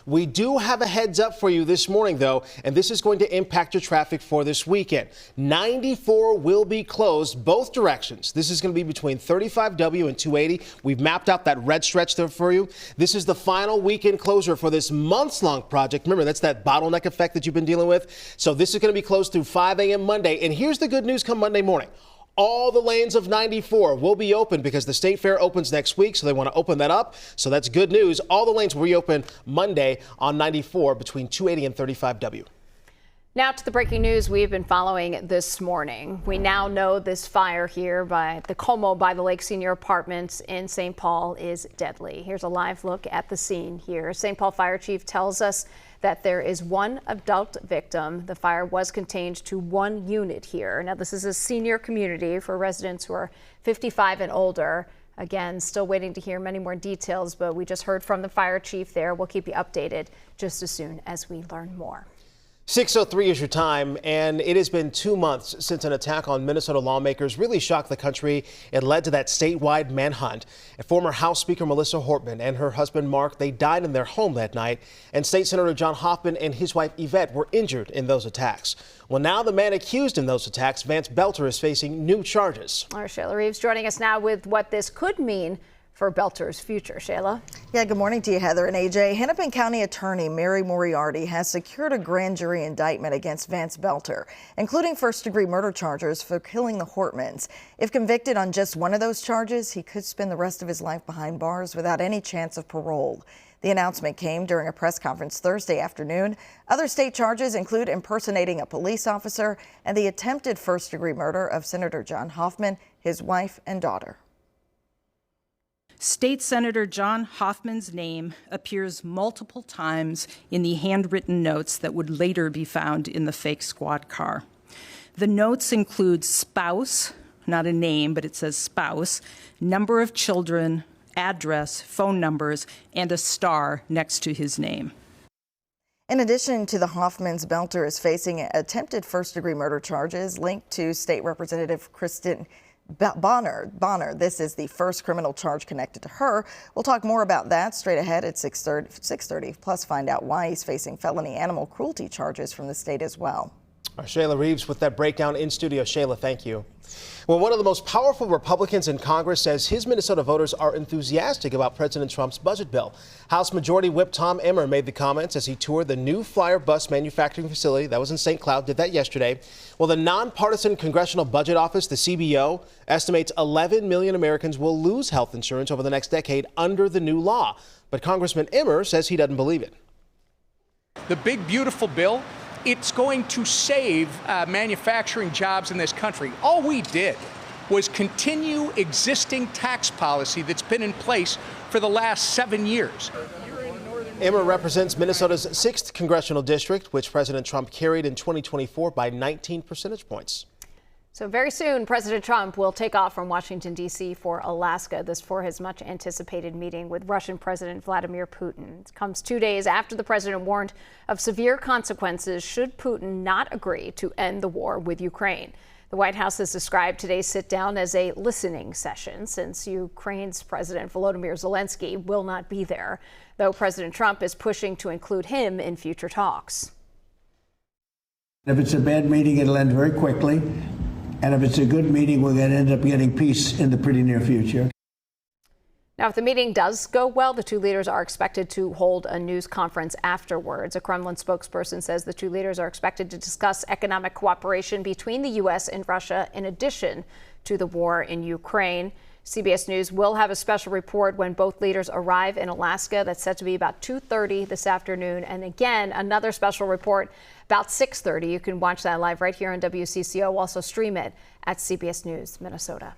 We do have a heads up for you this morning, though, and this is going to impact your traffic for this weekend. 94 will be closed both directions. This is going to be between 35W and 280. We've mapped out that red stretch there for you. This is the final weekend closure for this months-long project. Remember, that's that bottleneck effect that you've been dealing with. So this is going to be closed through 5 a.m. Monday. And here's the good news come Monday morning. All the lanes of 94 will be open because the State Fair opens next week, so they want to open that up. So that's good news. All the lanes will reopen Monday on 94 between 280 and 35W. Now to the breaking news we've been following this morning. We now know this fire here by the Como by the Lake Senior Apartments in St. Paul is deadly. Here's a live look at the scene here. St. Paul Fire Chief tells us that there is one adult victim. The fire was contained to one unit here. Now, this is a senior community for residents who are 55 and older. Again, still waiting to hear many more details, but we just heard from the fire chief there. We'll keep you updated just as soon as we learn more. 6:03 is your time, and it has been 2 months since an attack on Minnesota lawmakers really shocked the country. It led to that statewide manhunt. And former House Speaker Melissa Hortman and her husband Mark, they died in their home that night, and State Senator John Hoffman and his wife Yvette were injured in those attacks. Well, now the man accused in those attacks, Vance Boelter, is facing new charges. Our Shayla Reeves joining us now with what this could mean for Boelter's future. Shayla? Yeah, good morning to you, Heather and AJ. Hennepin County Attorney Mary Moriarty has secured a grand jury indictment against Vance Boelter, including first-degree murder charges for killing the Hortmans. If convicted on just one of those charges, he could spend the rest of his life behind bars without any chance of parole. The announcement came during a press conference Thursday afternoon. Other state charges include impersonating a police officer and the attempted first-degree murder of Senator John Hoffman, his wife, and daughter. State Senator John Hoffman's name appears multiple times in the handwritten notes that would later be found in the fake squad car. The notes include spouse, not a name, but it says spouse, number of children, address, phone numbers, and a star next to his name. In addition to the Hoffmans, Boelter is facing attempted first-degree murder charges linked to State Representative Kristen Bonner. This is the first criminal charge connected to her. We'll talk more about that straight ahead at 6:30. Plus, find out why he's facing felony animal cruelty charges from the state as well. Our Shayla Reeves with that breakdown in studio. Shayla, thank you. Well, one of the most powerful Republicans in Congress says his Minnesota voters are enthusiastic about President Trump's budget bill. House Majority Whip Tom Emmer made the comments as he toured the new Flyer bus manufacturing facility that was in St. Cloud, did that yesterday. Well, the nonpartisan Congressional Budget Office, the CBO, estimates 11 million Americans will lose health insurance over the next decade under the new law. But Congressman Emmer says he doesn't believe it. The big, beautiful bill, it's going to save manufacturing jobs in this country. All we did was continue existing tax policy that's been in place for the last 7 years. Emmer represents Minnesota's 6th congressional district, which President Trump carried in 2024 by 19 percentage points. So very soon, President Trump will take off from Washington, D.C. for Alaska. This for his much anticipated meeting with Russian President Vladimir Putin. It comes 2 days after the president warned of severe consequences should Putin not agree to end the war with Ukraine. The White House has described today's sit-down as a listening session since Ukraine's President Volodymyr Zelensky will not be there, though President Trump is pushing to include him in future talks. If it's a bad meeting, it'll end very quickly. And if it's a good meeting, we're going to end up getting peace in the pretty near future. Now, if the meeting does go well, the two leaders are expected to hold a news conference afterwards. A Kremlin spokesperson says the two leaders are expected to discuss economic cooperation between the U.S. and Russia in addition to the war in Ukraine. CBS News will have a special report when both leaders arrive in Alaska. That's set to be about 2:30 this afternoon. And again, another special report about 6:30. You can watch that live right here on WCCO. Also stream it at CBS News Minnesota.